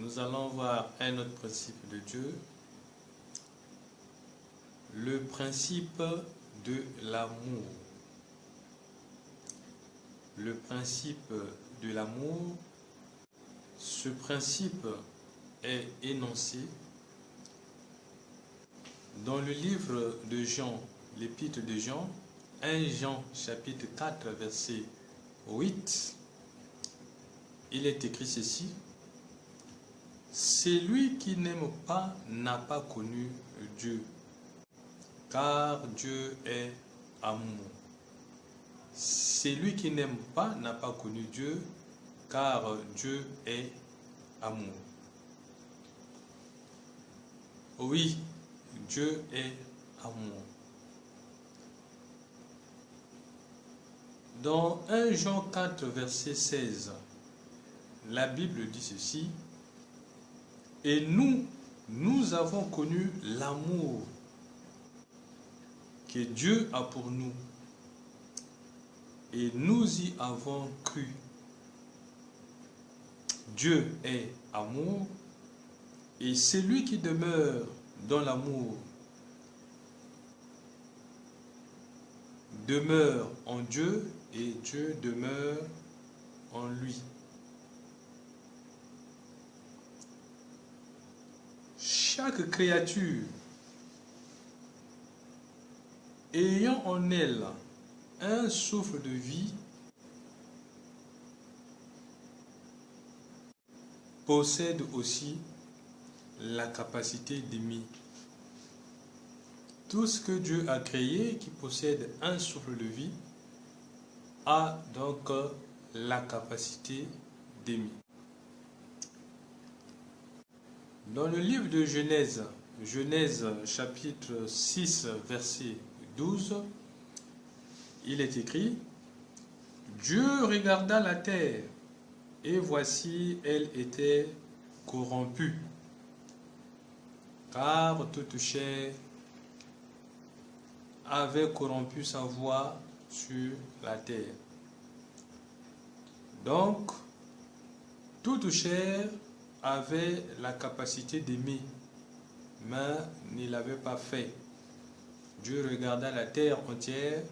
nous allons voir un autre principe de Dieu, le principe de l'amour. Le principe de l'amour, ce principe est énoncé dans le livre de Jean, l'épître de Jean, 1 Jean chapitre 4 verset 8, il est écrit ceci: celui qui n'aime pas n'a pas connu Dieu, car Dieu est amour. Celui qui n'aime pas n'a pas connu Dieu, car Dieu est amour. Oui, Dieu est amour. Dans 1 Jean 4, verset 16, la Bible dit ceci: et nous avons connu l'amour que Dieu a pour nous, et nous y avons cru. Dieu est amour, et celui qui demeure dans l'amour demeure en Dieu, et Dieu demeure en lui. Chaque créature ayant en elle un souffle de vie possède aussi la capacité d'aimer. Tout ce que Dieu a créé qui possède un souffle de vie a donc la capacité d'aimer. Dans le livre de Genèse, Genèse chapitre 6 verset 12, il est écrit: Dieu regarda la terre, et voici elle était corrompue, car toute chair avait corrompu sa voie sur la terre. Donc, toute chair avait la capacité d'aimer, mais ne l'avait pas fait. Dieu regarda la terre entière,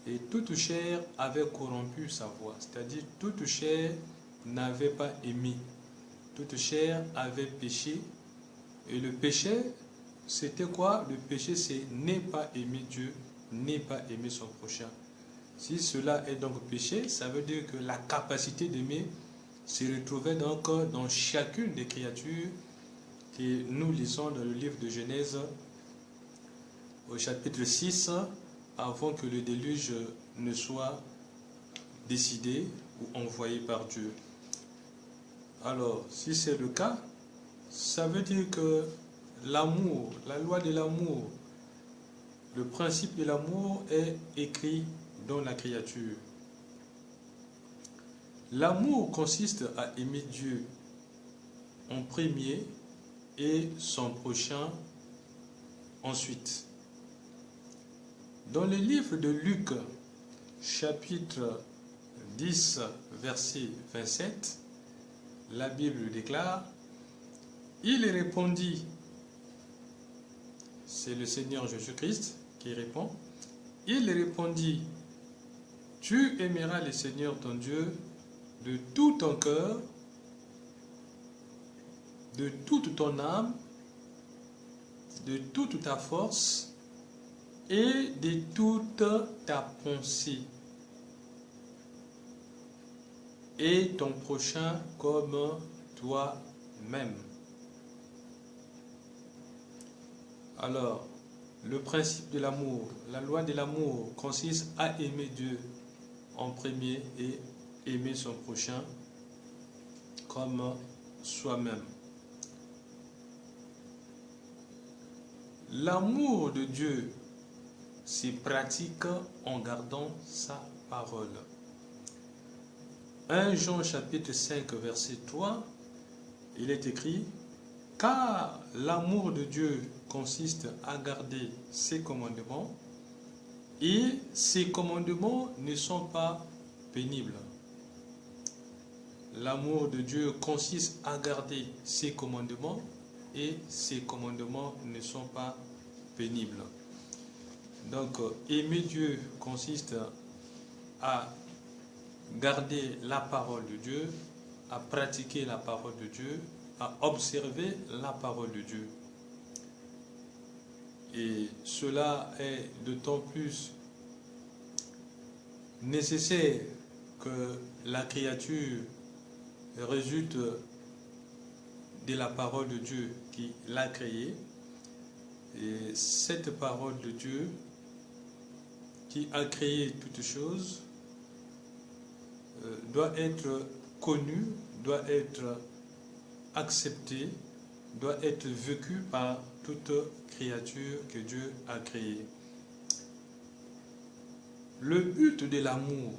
et toute chair avait corrompu sa voie. C'est-à-dire, toute chair n'avait pas aimé. Toute chair avait péché. Et le péché, c'était quoi? Le péché, c'est ne pas aimer Dieu, ne pas aimer son prochain. Si cela est donc péché, ça veut dire que la capacité d'aimer se retrouvait donc dans chacune des créatures que nous lisons dans le livre de Genèse au chapitre 6, avant que le déluge ne soit décidé ou envoyé par Dieu. Alors, si c'est le cas, ça veut dire que l'amour, la loi de l'amour, le principe de l'amour est écrit dans la créature. L'amour consiste à aimer Dieu en premier et son prochain ensuite. Dans le livre de Luc, chapitre 10, verset 27, la Bible déclare: il répondit, c'est le Seigneur Jésus-Christ qui répond, il répondit: tu aimeras le Seigneur ton Dieu de tout ton cœur, de toute ton âme, de toute ta force et de toute ta pensée, et ton prochain comme toi-même. Alors, le principe de l'amour, la loi de l'amour consiste à aimer Dieu en premier et aimer son prochain comme soi-même. L'amour de Dieu se pratique en gardant sa parole. 1 Jean chapitre 5 verset 3, il est écrit: car l'amour de Dieu consiste à garder ses commandements, et ces commandements ne sont pas pénibles. L'amour de Dieu consiste à garder ses commandements et ses commandements ne sont pas pénibles. Donc, aimer Dieu consiste à garder la parole de Dieu, à pratiquer la parole de Dieu, à observer la parole de Dieu. Et cela est d'autant plus nécessaire que la créature résulte de la parole de Dieu qui l'a créée. Et cette parole de Dieu qui a créé toutes choses doit être connue, doit être acceptée, doit être vécue par toute créature que Dieu a créée. Le but de l'amour,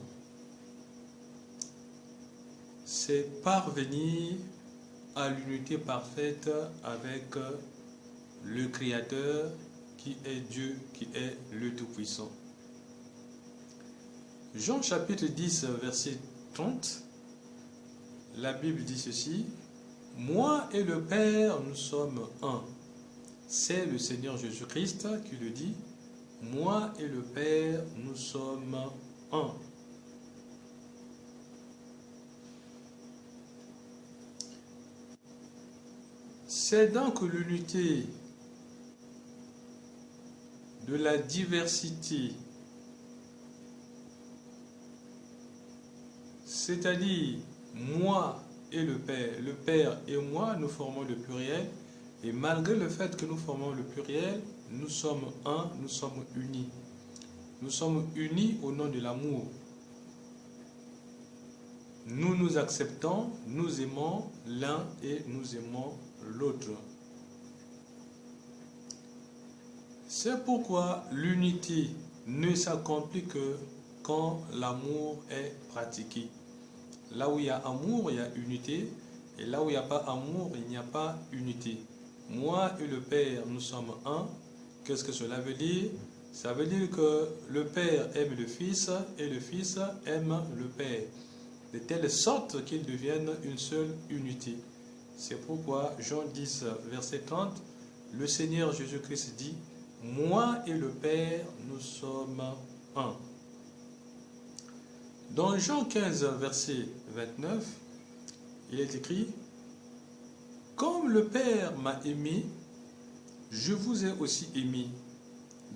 c'est parvenir à l'unité parfaite avec le Créateur qui est Dieu, qui est le Tout-Puissant. Jean chapitre 10, verset 30, la Bible dit ceci: « Moi et le Père, nous sommes un. » C'est le Seigneur Jésus-Christ qui le dit. « Moi et le Père, nous sommes un. » C'est donc l'unité de la diversité, c'est-à-dire moi et le Père et moi, nous formons le pluriel, et malgré le fait que nous formons le pluriel, nous sommes un, nous sommes unis. Nous sommes unis au nom de l'amour. Nous nous acceptons, nous aimons l'un et nous aimons l'autre. C'est pourquoi l'unité ne s'accomplit que quand l'amour est pratiqué. Là où il y a amour, il y a unité, et là où il n'y a pas amour, il n'y a pas unité. Moi et le Père, nous sommes un. Qu'est-ce que cela veut dire? Ça veut dire que le Père aime le Fils et le Fils aime le Père, de telle sorte qu'ils deviennent une seule unité. C'est pourquoi Jean 10, verset 30, le Seigneur Jésus-Christ dit: « Moi et le Père, nous sommes un. » Dans Jean 15, verset 29, il est écrit: « Comme le Père m'a aimé, je vous ai aussi aimé.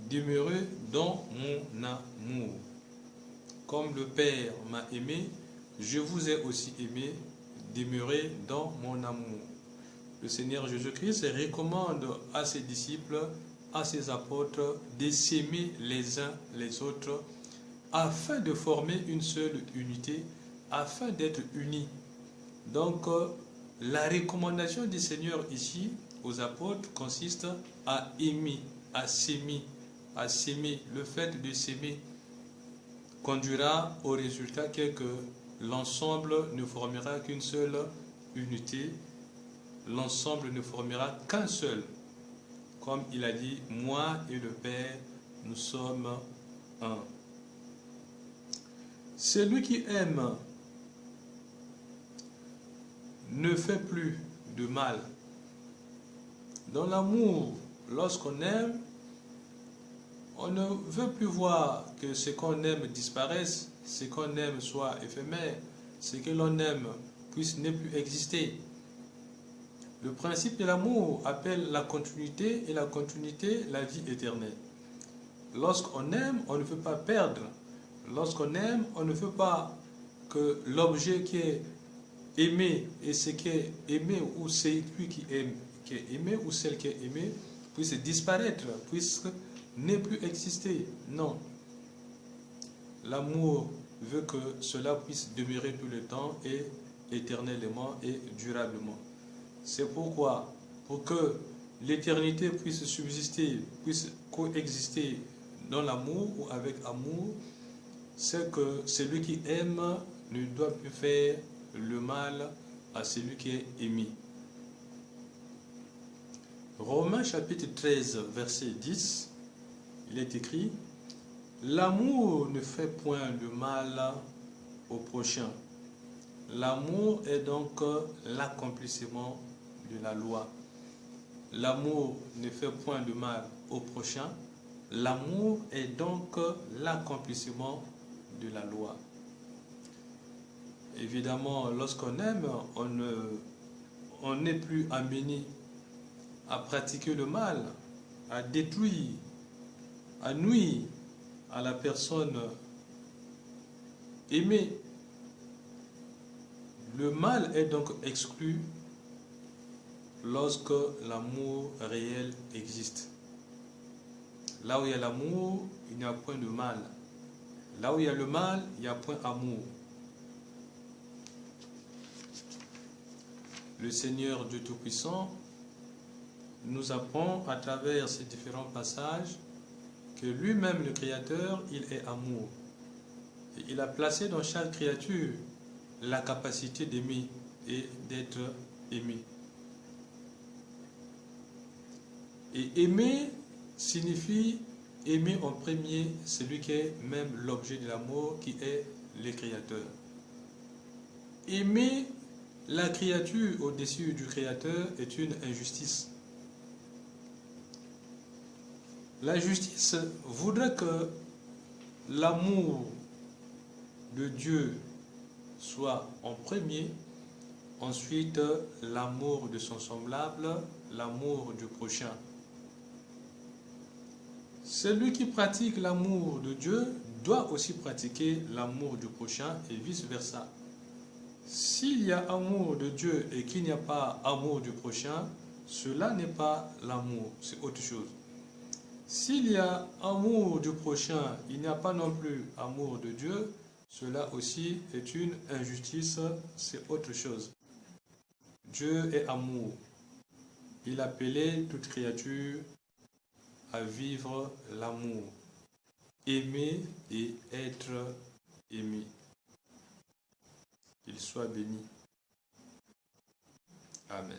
Demeurez dans mon amour. Comme le Père m'a aimé, je vous ai aussi aimé. Demeurez dans mon amour. » Le Seigneur Jésus-Christ recommande à ses disciples, à ses apôtres, de s'aimer les uns les autres afin de former une seule unité, afin d'être unis. Donc, la recommandation du Seigneur ici aux apôtres consiste à aimer, à s'aimer, à s'aimer. Le fait de s'aimer conduira au résultat que l'ensemble ne formera qu'une seule unité. L'ensemble ne formera qu'un seul. Comme il a dit, moi et le Père, nous sommes un. Celui qui aime ne fait plus de mal. Dans l'amour, lorsqu'on aime, on ne veut plus voir que ce qu'on aime disparaisse, ce qu'on aime soit éphémère, ce que l'on aime puisse ne plus exister. Le principe de l'amour appelle la continuité, et la continuité, la vie éternelle. Lorsqu'on aime, on ne veut pas perdre. Lorsqu'on aime, on ne veut pas que l'objet qui est aimé et ce qui est aimé, ou celui qui est aimé ou celle qui est aimée, puisse disparaître, puisse ne plus exister. Non. L'amour veut que cela puisse demeurer tout le temps et éternellement et durablement. C'est pourquoi, pour que l'éternité puisse subsister, puisse coexister dans l'amour ou avec amour, c'est que celui qui aime ne doit plus faire le mal à celui qui est aimé. Romains chapitre 13, verset 10, il est écrit: « L'amour ne fait point de mal au prochain. L'amour est donc l'accomplissement de la loi. L'amour ne fait point de mal au prochain. L'amour est donc l'accomplissement de la loi. Évidemment, lorsqu'on aime, on n'est plus amené à pratiquer le mal, à détruire, à nuire à la personne aimée. Le mal est donc exclu lorsque l'amour réel existe. Là où il y a l'amour, il n'y a point de mal. Là où il y a le mal, il n'y a point d'amour. Le Seigneur Dieu Tout-Puissant nous apprend à travers ces différents passages que lui-même, le Créateur, il est amour. Et il a placé dans chaque créature la capacité d'aimer et d'être aimé. Et aimer signifie aimer en premier celui qui est même l'objet de l'amour, qui est le Créateur. Aimer la créature au-dessus du Créateur est une injustice. La justice voudrait que l'amour de Dieu soit en premier, ensuite l'amour de son semblable, l'amour du prochain. Celui qui pratique l'amour de Dieu doit aussi pratiquer l'amour du prochain et vice-versa. S'il y a amour de Dieu et qu'il n'y a pas amour du prochain, cela n'est pas l'amour, c'est autre chose. S'il y a amour du prochain, il n'y a pas non plus amour de Dieu, cela aussi est une injustice, c'est autre chose. Dieu est amour. Il appelait toute créature à vivre l'amour, aimer et être aimé. Qu'il soit béni. Amen.